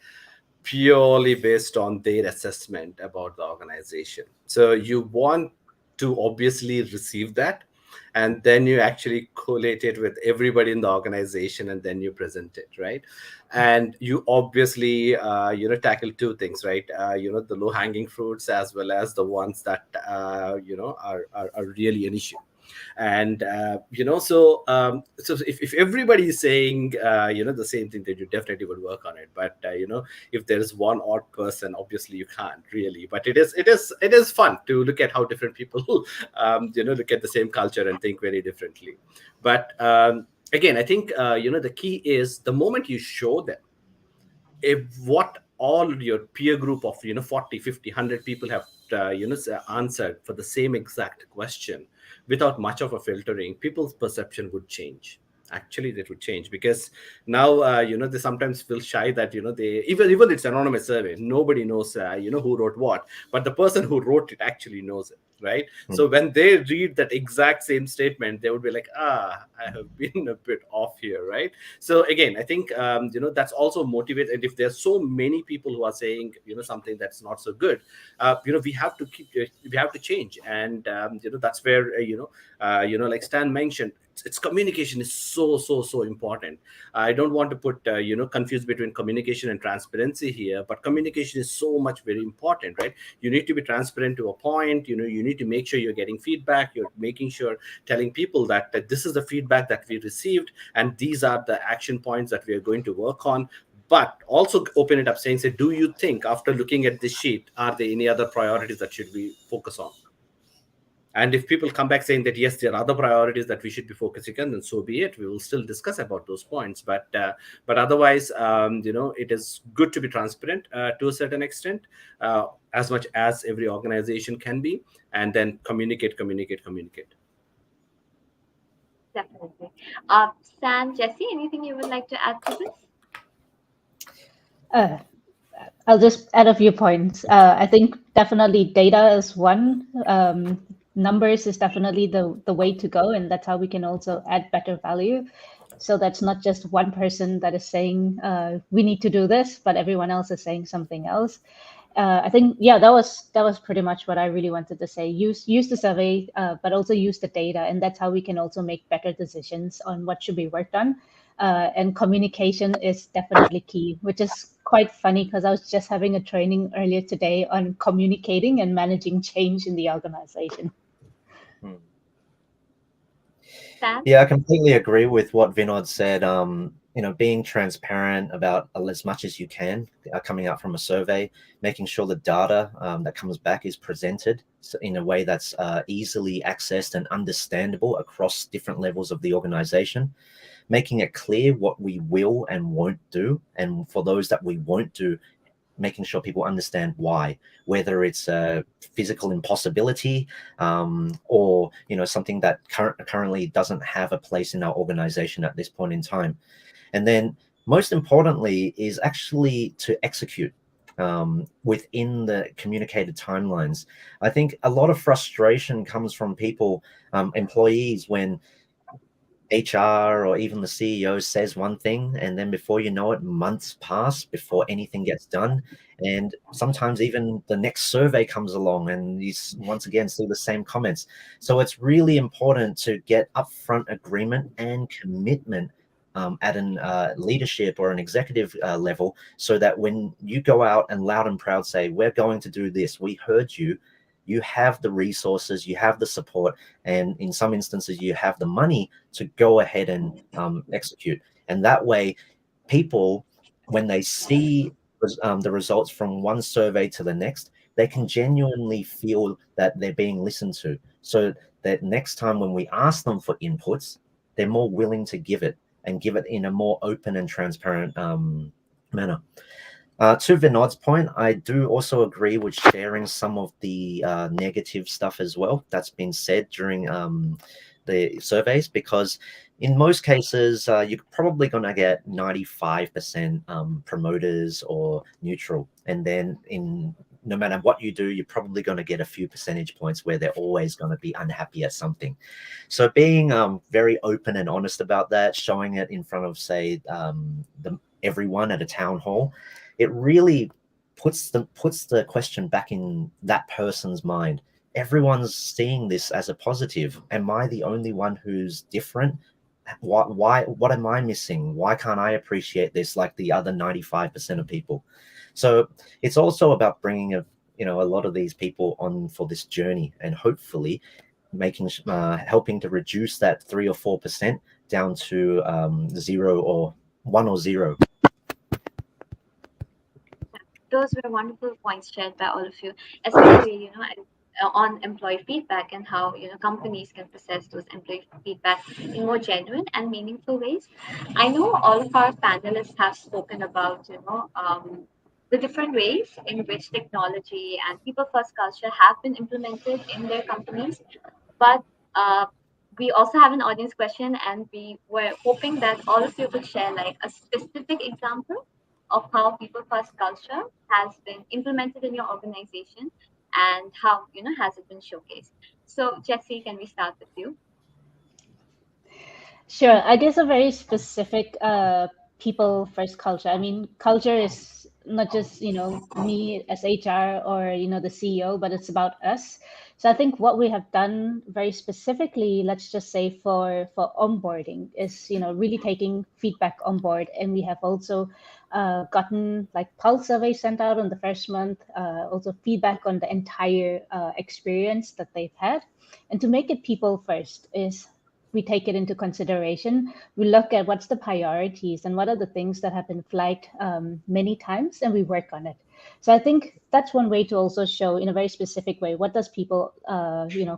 purely based on their assessment about the organization. So you want to obviously receive that, and then you actually collate it with everybody in the organization, and then you present it, right? And you obviously tackle two things, right? The low hanging fruits, as well as the ones that are really an issue. And so if everybody is saying the same thing, then you definitely would work on it. But if there is one odd person, obviously you can't really. But it is fun to look at how different people look at the same culture and think very differently. But again, I think the key is the moment you show them if what all your peer group of 40, 50, 100 people have answered for the same exact question without much of a filtering, people's perception would change. Actually, that would change, because now they sometimes feel shy that they even it's anonymous survey, nobody knows who wrote what, but the person who wrote it actually knows it, right? So when they read that exact same statement, they would be like, I have been a bit off here, right? So again, I think that's also motivate. And if there's so many people who are saying something that's not so good, we have to change. And that's where like Stan mentioned, its communication is so important. I don't want to put confuse between communication and transparency here, but communication is so much very important, right? You need to be transparent to a point. You need to make sure you're getting feedback. You're making sure, telling people that this is the feedback that we received, and these are the action points that we are going to work on. But also open it up, saying, say, do you think after looking at this sheet, are there any other priorities that should we focus on? And if people come back saying that yes, there are other priorities that we should be focusing on, then so be it. We will still discuss about those points. But otherwise, it is good to be transparent to a certain extent, as much as every organization can be, and then communicate. Definitely. Sam, Jesse, anything you would like to add to this? I'll just add a few points. I think definitely data is one. Numbers is definitely the way to go, and that's how we can also add better value. So that's not just one person that is saying we need to do this, but everyone else is saying something else. I think that was pretty much what I really wanted to say. Use the survey, but also use the data, and that's how we can also make better decisions on what should be worked on. And communication is definitely key, which is quite funny because I was just having a training earlier today on communicating and managing change in the organization. Sam? Yeah, I completely agree with what Vinod said. Being transparent about as much as you can, coming out from a survey, making sure the data that comes back is presented in a way that's easily accessed and understandable across different levels of the organization, making it clear what we will and won't do, and for those that we won't do, making sure people understand why, whether it's a physical impossibility or something that currently doesn't have a place in our organization at this point in time. And then most importantly is actually to execute within the communicated timelines. I think a lot of frustration comes from people, employees, when HR or even the CEO says one thing, and then before you know it, months pass before anything gets done. And sometimes even the next survey comes along and you once again see the same comments. So it's really important to get upfront agreement and commitment at an leadership or an executive level, so that when you go out and loud and proud say, we're going to do this, we heard you, you have the resources, you have the support, and in some instances you have the money to go ahead and execute. And that way people, when they see the results from one survey to the next, they can genuinely feel that they're being listened to, so that next time when we ask them for inputs, they're more willing to give it, and give it in a more open and transparent manner. To Vinod's point, I do also agree with sharing some of the negative stuff as well that's been said during the surveys, because in most cases, you're probably going to get 95% promoters or neutral. And then no matter what you do, you're probably going to get a few percentage points where they're always going to be unhappy at something. So being very open and honest about that, showing it in front of, say, everyone at a town hall, it really puts the question back in that person's mind. Everyone's seeing this as a positive. Am I the only one who's different? What am I missing? Why can't I appreciate this like the other 95% of people? So it's also about bringing a lot of these people on for this journey, and hopefully helping to reduce that 3 or 4% down to 0 or 1 or 0. Those were wonderful points shared by all of you, especially on employee feedback and how companies can process those employee feedback in more genuine and meaningful ways. I know all of our panelists have spoken about the different ways in which technology and people first culture have been implemented in their companies, but we also have an audience question, and we were hoping that all of you could share like a specific example of how people first culture has been implemented in your organization, and how has it been showcased. So Jesse, can we start with you? Sure. I guess a very specific people first culture. I mean, culture is not just, me as HR or, the CEO, but it's about us. So I think what we have done very specifically, let's just say for onboarding, is really taking feedback on board, and we have also gotten like pulse surveys sent out on the first month, also feedback on the entire experience that they've had, and to make it people first is we take it into consideration. We look at what's the priorities and what are the things that have been flagged many times, and we work on it. So I think that's one way to also show in a very specific way what does people,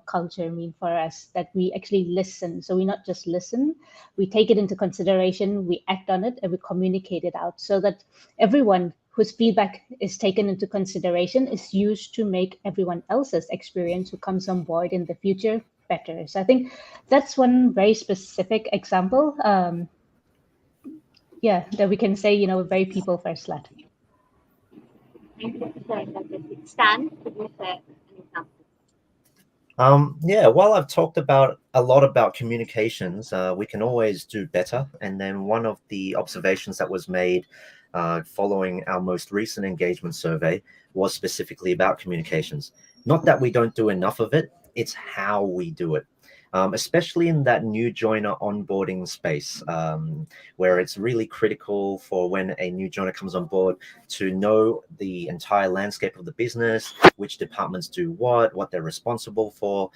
culture mean for us, that we actually listen. So we not just listen, we take it into consideration, we act on it, and we communicate it out so that everyone whose feedback is taken into consideration is used to make everyone else's experience who comes on board in the future better. So I think that's one very specific example. That we can say, very people first led. Thank you for sharing that with me. Stan, could you share an example? While I've talked about a lot about communications, we can always do better. And then one of the observations that was made following our most recent engagement survey was specifically about communications. Not that we don't do enough of it, it's how we do it. Especially in that new joiner onboarding space, where it's really critical for when a new joiner comes on board to know the entire landscape of the business, which departments do what they're responsible for.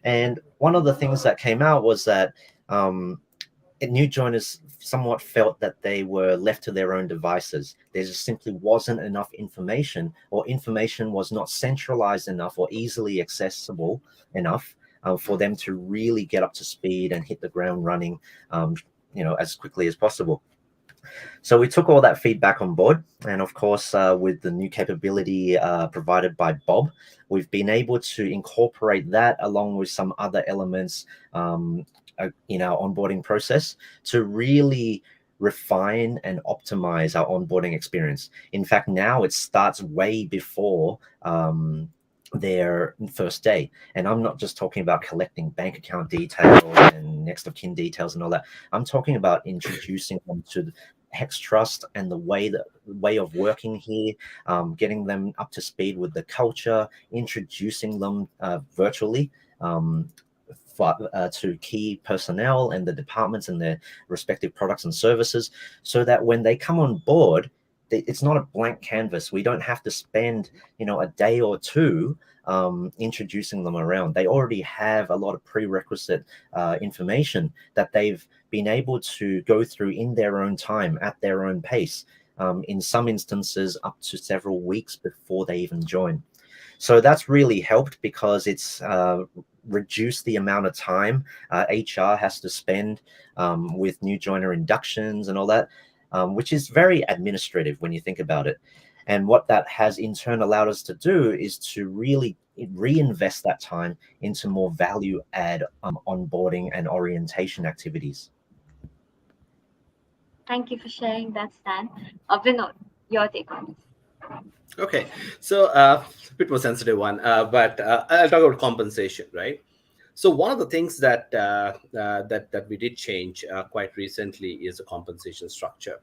And one of the things that came out was that new joiners somewhat felt that they were left to their own devices. There just simply wasn't enough information, or information was not centralized enough or easily accessible enough for them to really get up to speed and hit the ground running, as quickly as possible. So we took all that feedback on board, and of course, with the new capability provided by Bob, we've been able to incorporate that along with some other elements in our onboarding process to really refine and optimize our onboarding experience. In fact, now it starts way before their first day. And I'm not just talking about collecting bank account details and next of kin details and all that. I'm talking about introducing them to Hex Trust and the way of working here, getting them up to speed with the culture, introducing them virtually to key personnel and the departments and their respective products and services, so that when they come on board, it's not a blank canvas. We don't have to spend, a day or two introducing them around. They already have a lot of prerequisite information that they've been able to go through in their own time, at their own pace, in some instances up to several weeks before they even join. So that's really helped because it's reduced the amount of time HR has to spend with new joiner inductions and all that. Which is very administrative when you think about it. And what that has in turn allowed us to do is to really reinvest that time into more value add onboarding and orientation activities. Thank you for sharing that, Stan. Vinod, your take on this. Okay, so a bit more sensitive one, but I'll talk about compensation, right? So one of the things that that we did change quite recently is the compensation structure.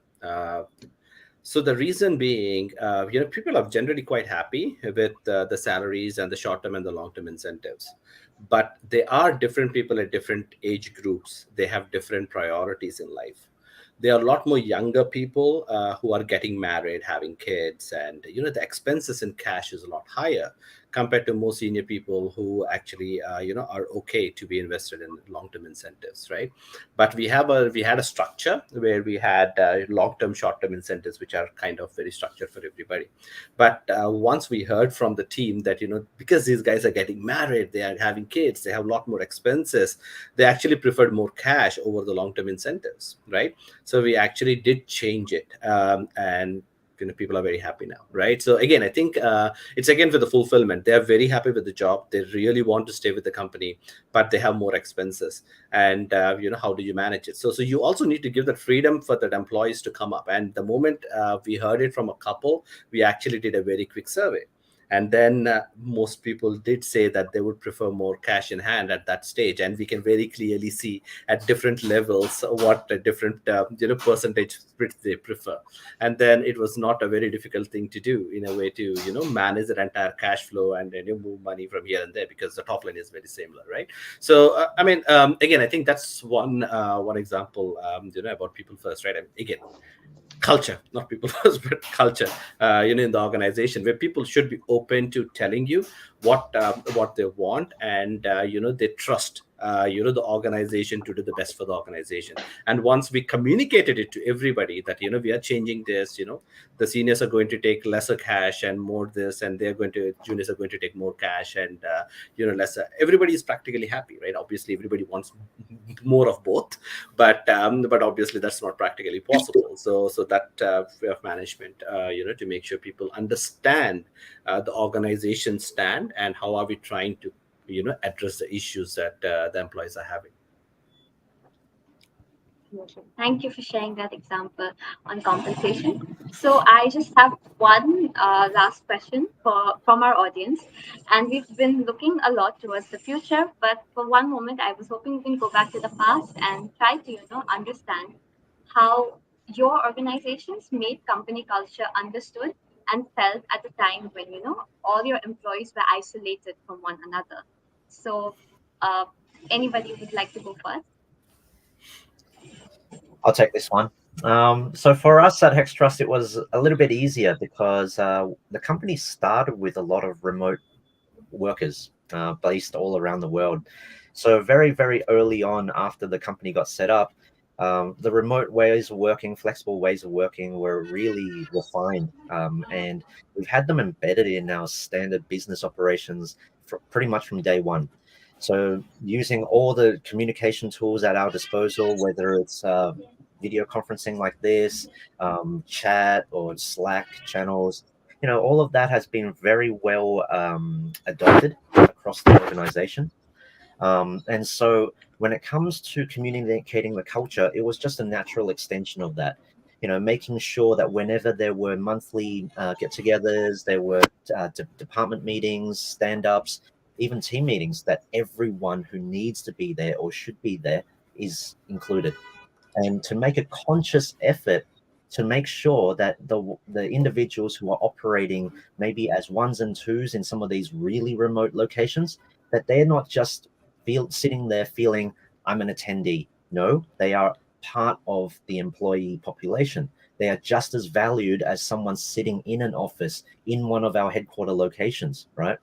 So the reason being, people are generally quite happy with the salaries and the short-term and the long-term incentives, but they are different people at different age groups. They have different priorities in life. There are a lot more younger people who are getting married, having kids, and the expenses in cash is a lot higher compared to more senior people who actually are okay to be invested in long-term incentives, right? But we had a structure where we had long-term, short-term incentives, which are kind of very structured for everybody. But once we heard from the team that because these guys are getting married, they are having kids, they have a lot more expenses, they actually preferred more cash over the long-term incentives, right? So we actually did change it, and people are very happy now, right? So again, I think it's again for the fulfillment. They're very happy with the job. They really want to stay with the company, but they have more expenses. And how do you manage it? So you also need to give that freedom for the employees to come up. And the moment we heard it from a couple, we actually did a very quick survey. And then most people did say that they would prefer more cash in hand at that stage, and we can very clearly see at different levels what a different percentage split they prefer. And then it was not a very difficult thing to do in a way to manage the entire cash flow and then you move money from here and there, because the top line is very similar, right? So I mean, again, I think that's one example, about people first, right? And again, culture, not people first, but culture, in the organization, where people should be open to telling you what they want, and they trust the organization to do the best for the organization. And once we communicated it to everybody that we are changing this, the seniors are going to take lesser cash and more this, and juniors are going to take more cash and lesser, everybody is practically happy, right? Obviously everybody wants more of both, but obviously that's not practically possible. So that way of management, to make sure people understand the organization stand and how are we trying to address the issues that the employees are having. Thank you for sharing that example on compensation. So I just have one last question from our audience, and we've been looking a lot towards the future. But for one moment, I was hoping we can go back to the past and try to understand how your organizations made company culture understood and felt at the time when all your employees were isolated from one another. So, uh, anybody would like to go first? I'll take this one. So for us at Hex Trust, it was a little bit easier because the company started with a lot of remote workers based all around the world. So very, very early on after the company got set up, the remote ways of working, flexible ways of working were really refined. And we've had them embedded in our standard business operations pretty much from day one. So using all the communication tools at our disposal, whether it's video conferencing like this, chat or Slack channels, all of that has been very well adopted across the organization. And so when it comes to communicating the culture, it was just a natural extension of that. Making sure that whenever there were monthly get-togethers, there were department meetings, stand-ups, even team meetings, that everyone who needs to be there or should be there is included. And to make a conscious effort to make sure that the individuals who are operating maybe as ones and twos in some of these really remote locations, that they're not just sitting there feeling I'm an attendee. No, they are part of the employee population. They are just as valued as someone sitting in an office in one of our headquarter locations, right?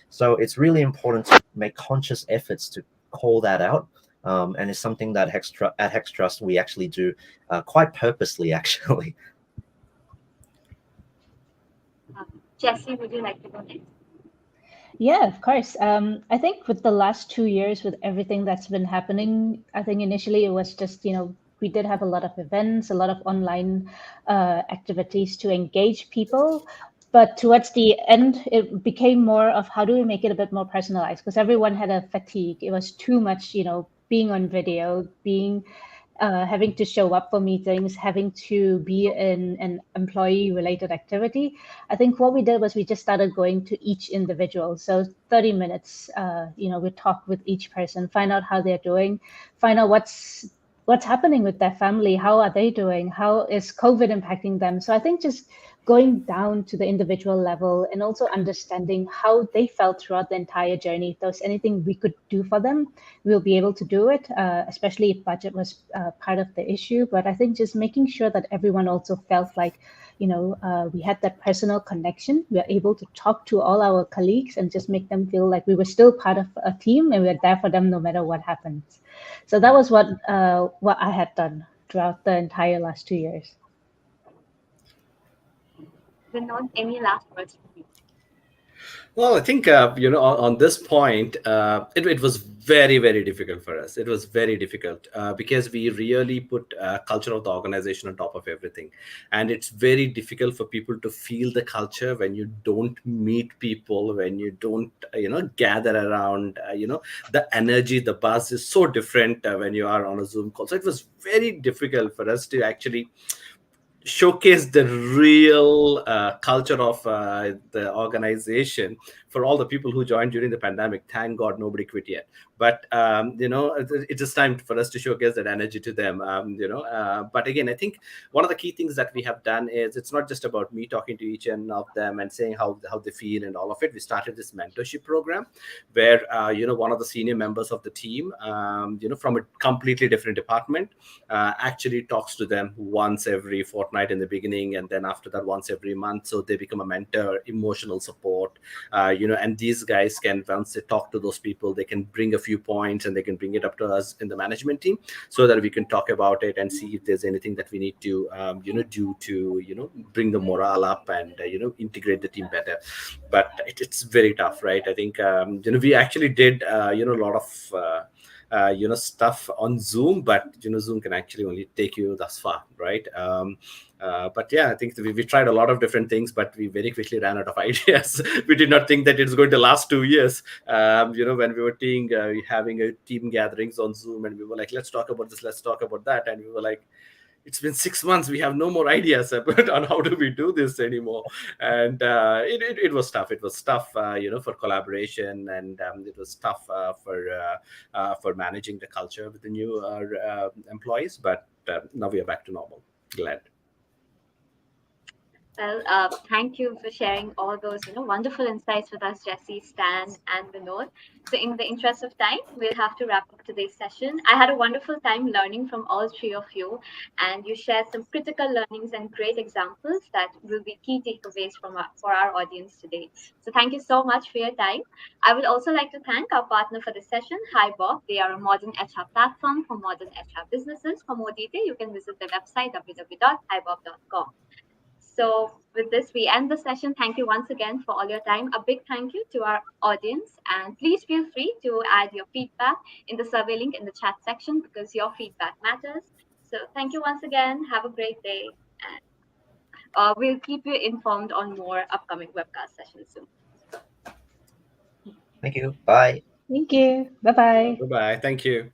So it's really important to make conscious efforts to call that out. And it's something that at Hex Trust we actually do quite purposely, actually. Jesse, would you like to go next? Yeah, of course. I think with the last 2 years, with everything that's been happening, I think initially it was just, we did have a lot of events, a lot of online activities to engage people. But towards the end, it became more of how do we make it a bit more personalized? Because everyone had a fatigue. It was too much, being on video, having to show up for meetings, having to be in an employee-related activity. I think what we did was we just started going to each individual. So 30 minutes, we talk with each person, find out how they're doing, find out what's happening with their family, how are they doing, how is COVID impacting them. So I think just going down to the individual level and also understanding how they felt throughout the entire journey. If there's anything we could do for them, we'll be able to do it, especially if budget was part of the issue. But I think just making sure that everyone also felt like, we had that personal connection. We are able to talk to all our colleagues and just make them feel like we were still part of a team and we're there for them no matter what happens. So that was what I had done throughout the entire last 2 years. Vinod, any last words from you? Well, I think, on this point, it was very, very difficult for us. It was very difficult because we really put culture of the organization on top of everything. And it's very difficult for people to feel the culture when you don't meet people, when you don't, gather around, the energy, the buzz is so different when you are on a Zoom call. So it was very difficult for us to actually showcase the real culture of the organization for all the people who joined during the pandemic. Thank God nobody quit yet. But it is time for us to showcase that energy to them. But again, I think one of the key things that we have done is it's not just about me talking to each one of them and saying how they feel and all of it. We started this mentorship program where one of the senior members of the team, from a completely different department, actually talks to them once every fortnight in the beginning, and then after that once every month, so they become a mentor, emotional support. And these guys can, once they talk to those people, they can bring a few points and they can bring it up to us in the management team, so that we can talk about it and see if there's anything that we need to do to bring the morale up and integrate the team better. But it's very tough, right? I think we actually did a lot of stuff on Zoom, but Zoom can actually only take you thus far, right? But yeah, I think we tried a lot of different things, but we very quickly ran out of ideas. We did not think that it's going to last 2 years. When we were having a team gatherings on Zoom, and we were like, let's talk about this, let's talk about that, and we were like, it's been 6 months, we have no more ideas about on how do we do this anymore. And it was tough. It was tough for collaboration, and it was tough for managing the culture with the new employees. But now we are back to normal. Glad. Well, thank you for sharing all those, wonderful insights with us, Jesse, Stan, and Vinod. So, in the interest of time, we'll have to wrap up today's session. I had a wonderful time learning from all three of you, and you shared some critical learnings and great examples that will be key takeaways for our audience today. So, thank you so much for your time. I would also like to thank our partner for this session, HiBob. They are a modern HR platform for modern HR businesses. For more detail, you can visit their website, www.hibob.com. So, with this, we end the session. Thank you once again for all your time. A big thank you to our audience. And please feel free to add your feedback in the survey link in the chat section, because your feedback matters. So, thank you once again. Have a great day. And we'll keep you informed on more upcoming webcast sessions soon. Thank you. Bye. Thank you. Bye bye. Bye bye. Thank you.